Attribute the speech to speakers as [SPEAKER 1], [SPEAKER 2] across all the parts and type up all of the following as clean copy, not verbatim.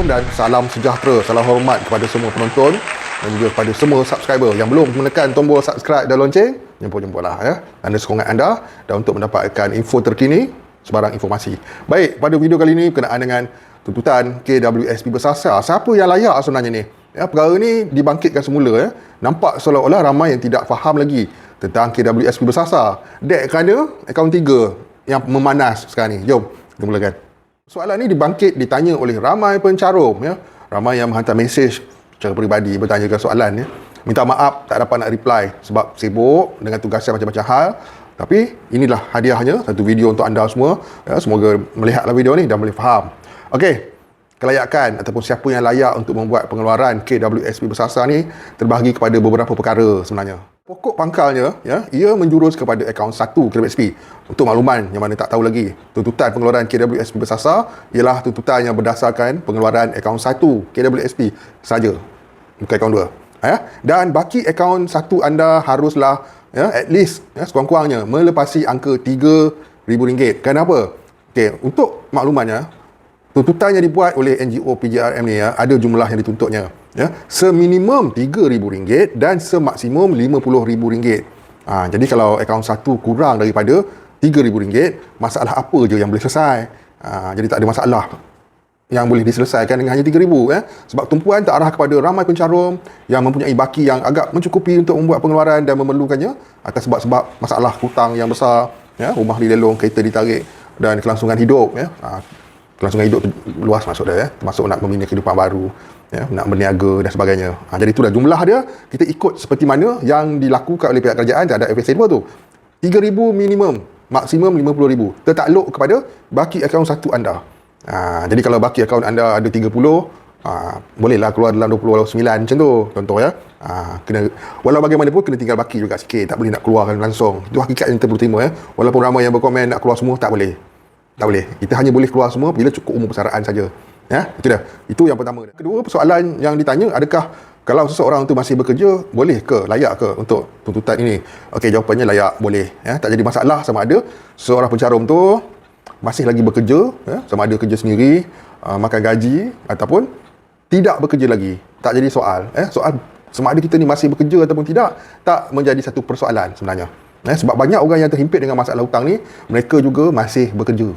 [SPEAKER 1] dan salam sejahtera, salam hormat kepada semua penonton dan juga kepada semua subscriber yang belum menekan tombol subscribe dan lonceng, jemput-jemputlah ya. Tanda sokongan anda dan untuk mendapatkan info terkini, sebarang informasi. Baik, pada video kali ini berkenaan dengan tuntutan KWSP bersasar. Siapa yang layak sebenarnya ni? Ya, perkara ni dibangkitkan semula ya. Nampak seolah-olah ramai yang tidak faham lagi tentang KWSP bersasar. Dek kerana akaun 3 yang memanas sekarang ni. Jom kita mulakan. Soalan ni ditanya oleh ramai pencarum ya. Ramai yang menghantar mesej secara peribadi bertanyakan soalan ya. Minta maaf tak dapat nak reply sebab sibuk dengan tugasan macam-macam hal. Tapi inilah hadiahnya, satu video untuk anda semua ya. Semoga melihatlah video ni dan boleh faham. Okey, kelayakan ataupun siapa yang layak untuk membuat pengeluaran KWSP bersasar ni terbahagi kepada beberapa perkara sebenarnya. Pokok pangkalnya ya, ia menjurus kepada akaun 1 KWSP. Untuk makluman yang mana tak tahu lagi, tuntutan pengeluaran KWSP bersasar ialah tuntutan yang berdasarkan pengeluaran akaun 1 KWSP saja, bukan akaun 2 ya. Dan baki akaun 1 anda haruslah ya, at least ya, sekurang-kurangnya melepasi angka RM3,000. Kenapa? Okey, untuk maklumannya, tuntutan yang dibuat oleh NGO PJRM ni ya, ada jumlah yang dituntutnya ya, seminimum RM3,000 dan semaksimum RM50,000. Jadi kalau akaun 1 kurang daripada RM3,000, masalah apa je yang boleh selesai? Jadi tak ada masalah yang boleh diselesaikan dengan hanya RM3,000 ya. Sebab tumpuan terarah kepada ramai pencarum yang mempunyai baki yang agak mencukupi untuk membuat pengeluaran dan memerlukannya atas sebab-sebab masalah hutang yang besar ya, rumah dilelong, kereta ditarik dan kelangsungan hidup ya. Kelangsungan hidup luas maksud dia ya, termasuk nak membina kehidupan baru ya, nak berniaga dan sebagainya. Jadi itulah jumlah dia, kita ikut seperti mana yang dilakukan oleh pihak kerajaan terhadap FSA 2 tu. RM3,000 minimum, maksimum RM50,000, tertakluk kepada baki akaun 1 anda. Jadi kalau baki akaun anda ada 30, bolehlah keluar dalam 29 macam tu contoh ya. Kena, walau bagaimanapun kena tinggal baki juga sikit, tak boleh nak keluarkan langsung. Itu hakikat yang kita perlu terima ya. Walaupun ramai yang berkomen nak keluar semua, tak boleh. Tak boleh. Kita hanya boleh keluar semua bila cukup umur persaraan saja. Ya, itu dah. Itu yang pertama. Kedua, persoalan yang ditanya, adakah kalau seseorang tu masih bekerja, boleh ke, layak ke untuk tuntutan ini? Okey, jawapannya layak, boleh. Ya, tak jadi masalah sama ada seorang pencarum tu masih lagi bekerja, ya, sama ada kerja sendiri, makan gaji ataupun tidak bekerja lagi. Tak jadi soal. Soal sama ada kita ni masih bekerja ataupun tidak, tak menjadi satu persoalan sebenarnya. Sebab banyak orang yang terhimpit dengan masalah hutang ni, mereka juga masih bekerja.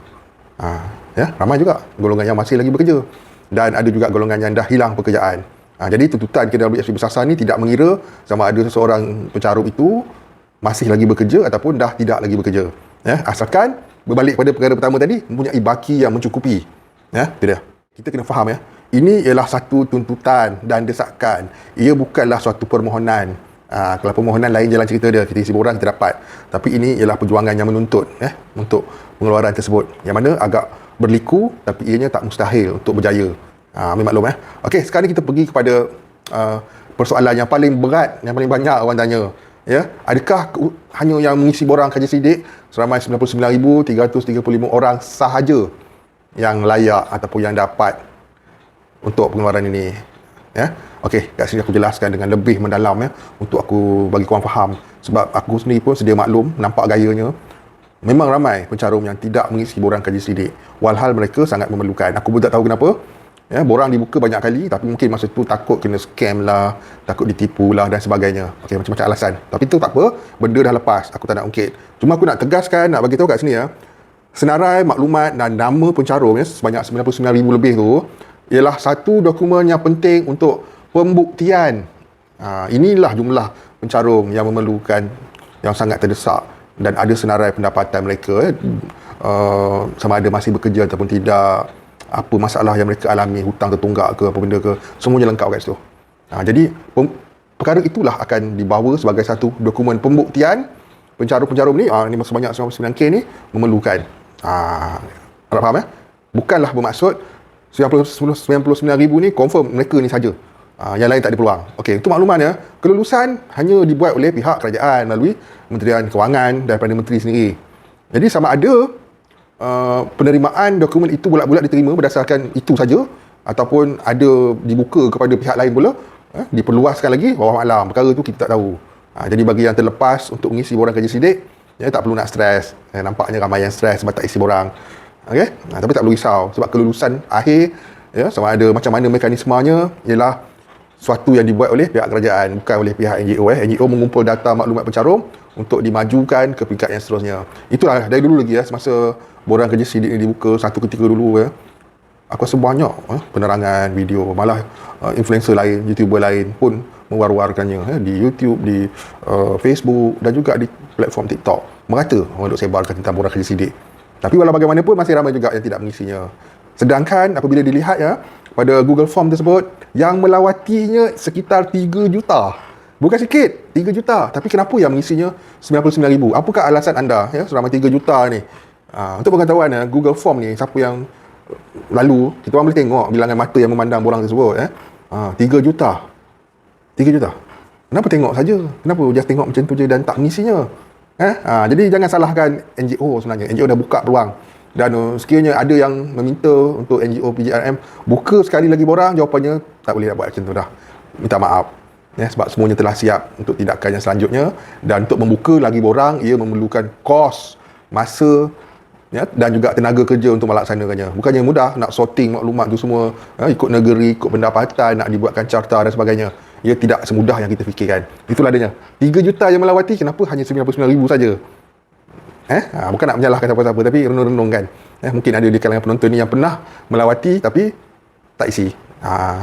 [SPEAKER 1] Ya, ramai juga golongan yang masih lagi bekerja. Dan ada juga golongan yang dah hilang pekerjaan. Jadi tuntutan KWSP bersasar ni tidak mengira sama ada seseorang pencarum itu masih lagi bekerja ataupun dah tidak lagi bekerja. Ya, asalkan berbalik pada perkara pertama tadi, mempunyai baki yang mencukupi. Ya, itu dia. Kita kena faham ya. Ini ialah satu tuntutan dan desakan. Ia bukanlah suatu permohonan. Kalau permohonan lain jalan cerita dia, kita isi borang kita dapat. Tapi ini ialah perjuangan yang menuntut untuk pengeluaran tersebut, yang mana agak berliku tapi ianya tak mustahil untuk berjaya. Ambil maklum Okey, sekarang kita pergi kepada persoalan yang paling berat, yang paling banyak orang tanya ya. Adakah hanya yang mengisi borang kaji sidik seramai 99,335 orang sahaja yang layak ataupun yang dapat untuk pengeluaran ini ya? Okey, kat sini aku jelaskan dengan lebih mendalam ya, untuk aku bagi korang faham. Sebab aku sendiri pun sedia maklum, nampak gayanya memang ramai pencarum yang tidak mengisi borang kaji sidik, walhal mereka sangat memerlukan. Aku pun tak tahu kenapa ya, borang dibuka banyak kali tapi mungkin masa tu takut kena scam lah, takut ditipu lah dan sebagainya. Okey, macam-macam alasan. Tapi tu tak apa, benda dah lepas, aku tak nak ungkit. Cuma aku nak tegaskan, nak bagi tahu kat sini ya, senarai maklumat dan nama pencarum ya, sebanyak 99,000 lebih tu ialah satu dokumen yang penting untuk pembuktian. Inilah jumlah pencarum yang memerlukan, yang sangat terdesak dan ada senarai pendapatan mereka sama ada masih bekerja ataupun tidak, apa masalah yang mereka alami, hutang tertunggak ke apa benda ke, semuanya lengkap kat situ. Jadi perkara itulah akan dibawa sebagai satu dokumen pembuktian pencarum-pencarum ni ni sebanyak 99K ni memerlukan. Harap faham ya? Bukanlah bermaksud 99,000 ni confirm mereka ni saja. Yang lain tak ada peluang. Okey, itu maklumannya. Kelulusan hanya dibuat oleh pihak kerajaan melalui Kementerian Kewangan daripada menteri sendiri. Jadi sama ada penerimaan dokumen itu bulat-bulat diterima berdasarkan itu saja ataupun ada dibuka kepada pihak lain pula, diperluaskan lagi, wallahu alam. Perkara itu kita tak tahu. Jadi bagi yang terlepas untuk mengisi borang kaji sidik, ya, tak perlu nak stres. Nampaknya ramai yang stres sebab tak isi borang. Okey? Tapi tak perlu risau sebab kelulusan akhir ya, sama ada macam mana mekanismenya ialah suatu yang dibuat oleh pihak kerajaan, bukan oleh pihak NGO. NGO mengumpul data maklumat pencarum untuk dimajukan ke peringkat yang seterusnya. Itulah dari dulu lagi semasa borang kerja sidik ni dibuka satu ketika dulu aku rasa banyak penerangan video, malah influencer lain, YouTuber lain pun mewar-warkannya di YouTube, di Facebook dan juga di platform TikTok. Merata untuk sebarkan tentang borang kerja sidik. Tapi walau bagaimanapun masih ramai juga yang tidak mengisinya. Sedangkan apabila dilihat pada Google Form tersebut, yang melawatinya sekitar 3 juta. Bukan sikit, 3 juta. Tapi kenapa yang mengisinya 99,000? Apakah alasan anda selama 3 juta ni? Untuk pengetahuan, Google Form ni, siapa yang lalu, kita orang boleh tengok bilangan mata yang memandang borang tersebut. 3 juta. 3 juta. Kenapa tengok saja? Kenapa just tengok macam tu je dan tak mengisinya? Jadi jangan salahkan NGO sebenarnya. NGO dah buka peluang. Dan sekiranya ada yang meminta untuk NGO PJRM buka sekali lagi borang, jawapannya tak boleh nak buat macam tu dah. Minta maaf. Sebab semuanya telah siap untuk tindakan yang selanjutnya. Dan untuk membuka lagi borang, ia memerlukan kos, masa dan juga tenaga kerja untuk melaksanakannya. Bukannya mudah nak sorting maklumat tu semua, ikut negeri, ikut pendapatan, nak dibuatkan carta dan sebagainya. Ia tidak semudah yang kita fikirkan. Itulah adanya. 3 juta yang melawati, kenapa hanya 99,000 saja? Bukan nak menyalahkan siapa-siapa, tapi renung-renung kan. Mungkin ada di kalangan penonton ni yang pernah melawati tapi tak isi.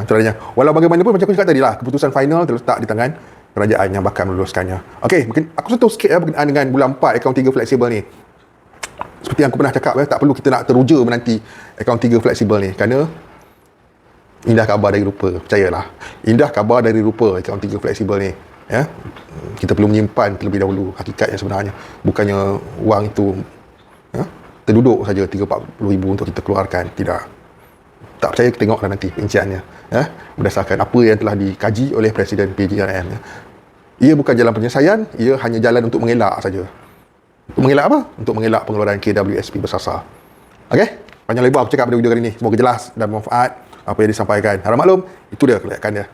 [SPEAKER 1] Itu adanya. Walau bagaimanapun macam aku cakap tadi lah, keputusan final terletak di tangan kerajaan yang bakal meluluskannya. Okey, mungkin aku sentuh sikit berkenaan dengan bulan 4 akaun 3 fleksibel ni. Seperti yang aku pernah cakap, tak perlu kita nak teruja menanti akaun 3 fleksibel ni, kerana indah khabar dari rupa, percayalah. Indah khabar dari rupa akaun 3 fleksibel ni. Kita perlu menyimpan terlebih dahulu hakikat yang sebenarnya. Bukannya wang itu terduduk saja 30-40 ribu untuk kita keluarkan. Tidak. Tak percaya, tengoklah nanti rinciannya. Berdasarkan apa yang telah dikaji oleh Presiden PJRM. Ia bukan jalan penyelesaian, ia hanya jalan untuk mengelak saja. Untuk mengelak apa? Untuk mengelak pengeluaran KWSP bersasar. Okey? Panjang lebar aku cakap pada video kali ini. Semoga jelas dan bermanfaat apa yang disampaikan. Harap maklum, itu dia kelayakan dia.